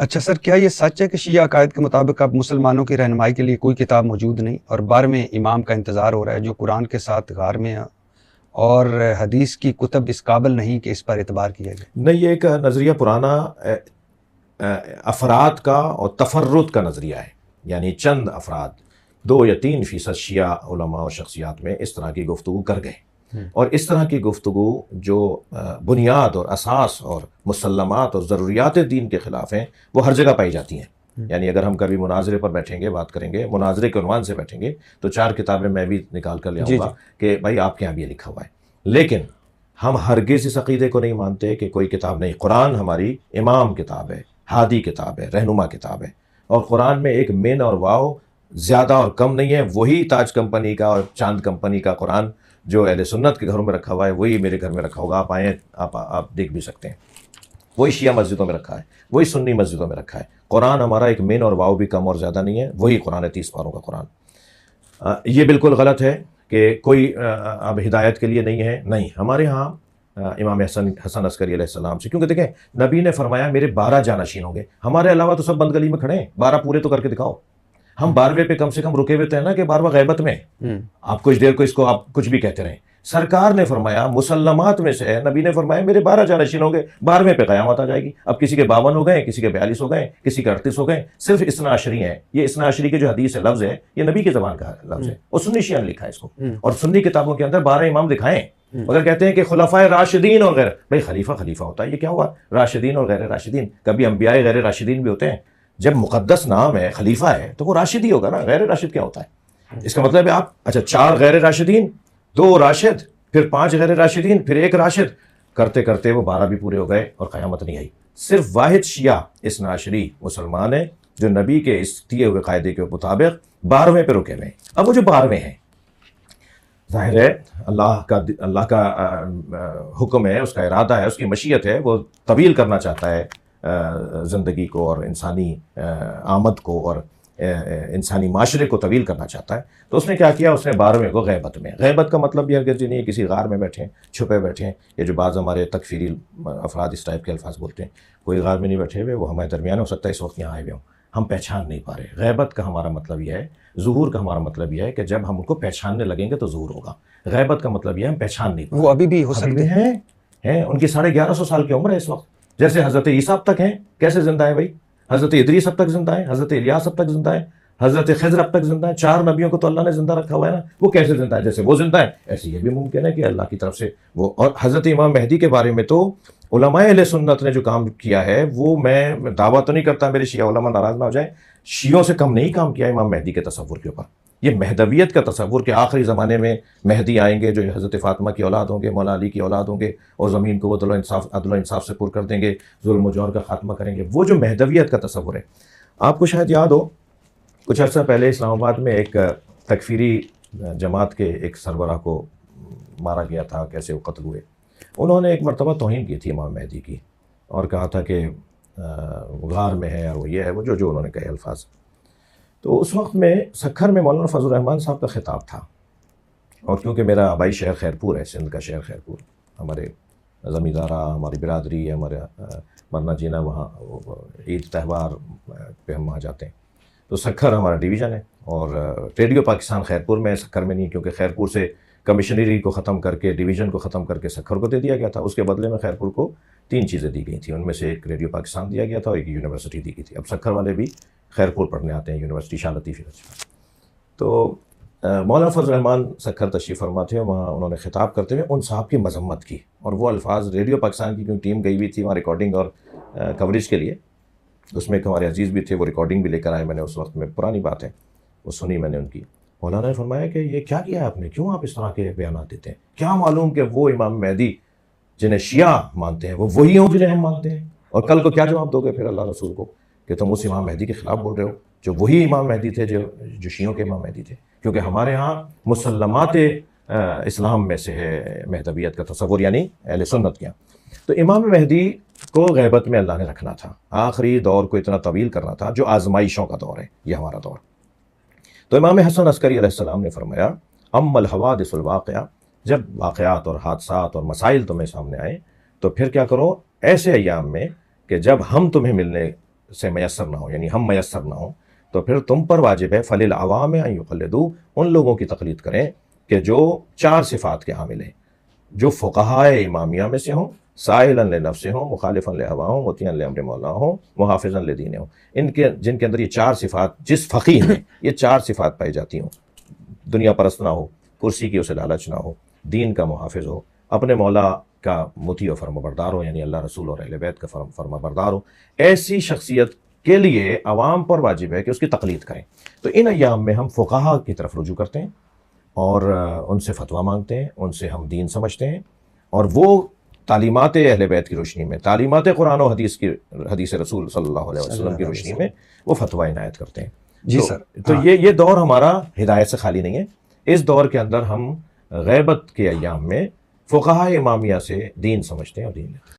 اچھا سر، کیا یہ سچ ہے کہ شیعہ عقائد کے مطابق اب مسلمانوں کی رہنمائی کے لیے کوئی کتاب موجود نہیں اور 12ویں امام کا انتظار ہو رہا ہے جو قرآن کے ساتھ غار میں ہے، اور حدیث کی کتب اس قابل نہیں کہ اس پر اعتبار کیا جائے؟ نہیں، یہ ایک نظریہ پرانا افراد کا اور تفرد کا نظریہ ہے، یعنی چند افراد 2 یا 3% شیعہ علماء اور شخصیات میں اس طرح کی گفتگو کر گئے، اور اس طرح کی گفتگو جو بنیاد اور اساس اور مسلمات اور ضروریات دین کے خلاف ہیں وہ ہر جگہ پائی جاتی ہیں۔ یعنی اگر ہم کبھی مناظرے پر بیٹھیں گے، بات کریں گے، مناظرے کے عنوان سے بیٹھیں گے تو 4 کتابیں میں بھی نکال کر لے آؤں گا کہ بھائی آپ کے یہاں بھی یہ لکھا ہوا ہے، لیکن ہم ہرگز اس عقیدے کو نہیں مانتے کہ کوئی کتاب نہیں۔ قرآن ہماری امام کتاب ہے، ہادی کتاب ہے، رہنما کتاب ہے، اور قرآن میں ایک من اور واو زیادہ اور کم نہیں ہے۔ وہی تاج کمپنی کا اور چاند کمپنی کا قرآن جو اہل سنت کے گھروں میں رکھا ہوا ہے وہی میرے گھر میں رکھا ہوگا، آپ آئیں آپ دیکھ بھی سکتے ہیں۔ وہی شیعہ مسجدوں میں رکھا ہے، وہی سنی مسجدوں میں رکھا ہے۔ قرآن ہمارا ایک من اور واو بھی کم اور زیادہ نہیں ہے، وہی قرآن ہے 30 پاروں کا قرآن۔ یہ بالکل غلط ہے کہ کوئی اب ہدایت کے لیے نہیں ہے، نہیں۔ ہمارے ہاں امام حسن عسکری علیہ السلام سے، کیونکہ دیکھیں نبی نے فرمایا میرے 12 جانشین ہوں گے، ہمارے علاوہ تو سب بند گلی میں کھڑے ہیں، 12 پورے تو کر کے دکھاؤ۔ ہم 12ویں پہ کم سے کم رکے ہوئے تھے نا کہ 12واں غیبت میں، آپ کچھ دیر کو اس کو آپ کچھ بھی کہتے رہیں۔ سرکار نے فرمایا مسلمات میں سے ہے، نبی نے فرمایا میرے 12 جانشین ہوں گے، 12ویں پہ قیامت آ جائے گی۔ اب کسی کے 52 ہو گئے، کسی کے 42 ہو گئے، کسی کے 38 ہو گئے، صرف اثنا عشری ہیں۔ یہ اثنا عشری کے جو حدیث ہے، لفظ ہے، یہ نبی کی زبان کا لفظ ہے، اور سنی شیعہ نے لکھا ہے اس کو، اور سنی کتابوں کے اندر 12 امام دکھائیں۔ اگر کہتے ہیں کہ خلفائے راشدین اور غیر، بھائی خلیفہ ہوتا ہے، یہ کیا ہوا راشدین اور غیر راشدین؟ کبھی انبیاء غیر راشدین بھی ہوتے ہیں؟ جب مقدس نام ہے، خلیفہ ہے، تو وہ راشد ہی ہوگا نا، غیر راشد کیا ہوتا ہے؟ اس کا مطلب ہے آپ اچھا 4 غیر راشدین، 2 راشد، پھر 5 غیر راشدین، پھر 1 راشد، کرتے کرتے وہ 12 بھی پورے ہو گئے اور قیامت نہیں آئی۔ صرف واحد شیعہ اثنا عشری مسلمان ہیں جو نبی کے اس دیے ہوئے قاعدے کے مطابق 12ویں پہ رکے ہوئے ہیں۔ اب وہ جو 12ویں ہیں، ظاہر ہے اللہ کا حکم ہے، اس کا ارادہ ہے، اس کی مشیت ہے، وہ طویل کرنا چاہتا ہے زندگی کو اور انسانی آمد کو اور انسانی معاشرے کو طویل کرنا چاہتا ہے۔ تو اس نے کیا کیا؟ اس نے 12ویں کو غیبت میں، غیبت کا مطلب یہ ہے کہ نہیں کسی غار میں بیٹھے ہیں، چھپے بیٹھے ہیں، یہ جو بعض ہمارے تکفیری افراد اس ٹائپ کے الفاظ بولتے ہیں، کوئی غار میں نہیں بیٹھے ہوئے، وہ ہمارے درمیان ہو سکتا ہے اس وقت یہاں آئے ہوئے ہوں، ہم پہچان نہیں پا رہے۔ غیبت کا ہمارا مطلب یہ ہے، ظہور کا ہمارا مطلب یہ ہے کہ جب ہم ان کو پہچاننے لگیں گے تو ظہور ہوگا۔ غیبت کا مطلب یہ ہے ہم پہچان نہیں پا رہے۔ وہ ابھی بھی ہو سکتے ہیں، ان کی 1150 سال کی عمر ہے اس وقت، جیسے حضرت عیسیٰ اب تک ہیں۔ کیسے زندہ ہے بھائی؟ حضرت ادریس اب تک زندہ ہے، حضرت الیاس اب تک زندہ ہے، حضرت خضر اب تک زندہ ہے۔ 4 نبیوں کو تو اللہ نے زندہ رکھا ہوا ہے نا، وہ کیسے زندہ ہے؟ جیسے وہ زندہ ہے ایسے یہ بھی ممکن ہے کہ اللہ کی طرف سے وہ۔ اور حضرت امام مہدی کے بارے میں تو علماء اہل سنت نے جو کام کیا ہے، وہ میں دعویٰ تو نہیں کرتا، میرے شیعہ علماء ناراض نہ ہو جائیں، شیعوں سے کم نہیں کام کیا امام مہدی کے تصور کے اوپر۔ یہ مہدویت کا تصور کہ آخری زمانے میں مہدی آئیں گے جو حضرت فاطمہ کی اولاد ہوں گے، مولا علی کی اولاد ہوں گے، اور زمین کو وہ عدل و انصاف سے پر کر دیں گے، ظلم و جور کا خاتمہ کریں گے، وہ جو مہدویت کا تصور ہے۔ آپ کو شاید یاد ہو کچھ عرصہ پہلے اسلام آباد میں ایک تکفیری جماعت کے ایک سربراہ کو مارا گیا تھا، کیسے وہ قتل ہوئے۔ انہوں نے ایک مرتبہ توہین کی تھی امام مہدی کی، اور کہا تھا کہ غار میں ہے اور وہ یہ ہے، وہ جو انہوں نے کہے الفاظ۔ تو اس وقت میں سکھر میں مولانا فضل الرحمان صاحب کا خطاب تھا، اور کیونکہ میرا آبائی شہر خیرپور ہے، سندھ کا شہر خیرپور، ہمارے زمیندارہ، ہماری برادری ہے، ہمارا مرنا جینا وہاں، عید تہوار پہ ہم وہاں جاتے ہیں۔ تو سکھر ہمارا ڈویژن ہے، اور ریڈیو پاکستان خیرپور میں، سکھر میں نہیں، کیونکہ خیرپور سے کمشنری کو ختم کر کے، ڈویژن کو ختم کر کے سکھر کو دے دیا گیا تھا۔ اس کے بدلے میں خیرپور کو 3 چیزیں دی گئی تھیں، ان میں سے ایک ریڈیو پاکستان دیا گیا تھا اور ایک یونیورسٹی دی گئی تھی۔ اب سکھر والے بھی خیرپور پڑھنے آتے ہیں، یونیورسٹی شاہ لطیف یونیورسٹی۔ تو مولانا فضل الرحمان سکھر تشریف فرما تھے، وہاں انہوں نے خطاب کرتے ہوئے ان صاحب کی مذمت کی، اور وہ الفاظ ریڈیو پاکستان کی کیونکہ ٹیم گئی ہوئی تھی وہاں ریکارڈنگ اور کوریج کے لیے، اس میں ایک ہمارے عزیز بھی تھے، وہ ریکارڈنگ بھی لے کر آئے، میں نے اس وقت میں پرانی بات ہے وہ سنی میں نے ان کی۔ مولانا نے فرمایا کہ یہ کیا کیا ہے آپ نے، کیوں آپ اس طرح کے بیانات دیتے ہیں؟ کیا معلوم کہ وہ امام مہدی جنہیں شیعہ مانتے ہیں وہ وہی ہوں جنہیں ہم مانتے ہیں؟ اور کل کو کیا جواب دو گے پھر اللہ رسول کو کہ تم اس امام مہدی کے خلاف بول رہے ہو جو وہی امام مہدی تھے جو شیعوں کے امام مہدی تھے؟ کیونکہ ہمارے ہاں مسلمات اسلام میں سے ہے مہدویت کا تصور، یعنی اہل سنت کے یہاں۔ تو امام مہدی کو غیبت میں اللہ نے رکھنا تھا، آخری دور کو اتنا طویل کرنا تھا جو آزمائشوں کا دور ہے، یہ ہمارا دور۔ تو امام حسن عسکری علیہ السلام نے فرمایا ام الحوادث الواقعہ، جب واقعات اور حادثات اور مسائل تمہیں سامنے آئے تو پھر کیا کرو ایسے ایام میں کہ جب ہم تمہیں ملنے سے میسر نہ ہو، یعنی ہم میسر نہ ہوں، تو پھر تم پر واجب ہے فَلِلْعَوَامِ أَن يُقَلِّدُوا، ان لوگوں کی تقلید کریں کہ جو 4 صفات کے حامل ہیں، جو فقہائے امامیہ میں سے ہوں، سائلاً لنفسہ ہوں، مخالفاً لہوا ہوں، مطیعاً لامر مولا ہوں، محافظاً لدین ہوں، ان کے جن کے اندر یہ 4 صفات، جس فقیہ میں یہ 4 صفات پائی جاتی ہوں، دنیا پرست نہ ہو، کرسی کی اسے لالچ نہ ہو، دین کا محافظ ہو، اپنے مولا کا مطیع و فرمانبردار ہو، یعنی اللہ رسول اور اہل بیت کا فرمانبردار ہو، ایسی شخصیت کے لیے عوام پر واجب ہے کہ اس کی تقلید کریں۔ تو ان ایام میں ہم فقہا کی طرف رجوع کرتے ہیں اور ان سے فتویٰ مانگتے ہیں، ان سے ہم دین سمجھتے ہیں، اور وہ تعلیمات اہل بیت کی روشنی میں، تعلیمات قرآن و حدیث رسول صلی اللہ علیہ وسلم کی روشنی میں وہ فتویٰ عنایت کرتے ہیں۔ جی تو سر، تو یہ دور ہمارا ہدایت سے خالی نہیں ہے۔ اس دور کے اندر ہم غیبت کے ایام میں فقہائے امامیہ سے دین سمجھتے ہیں اور دین لیتے ہیں۔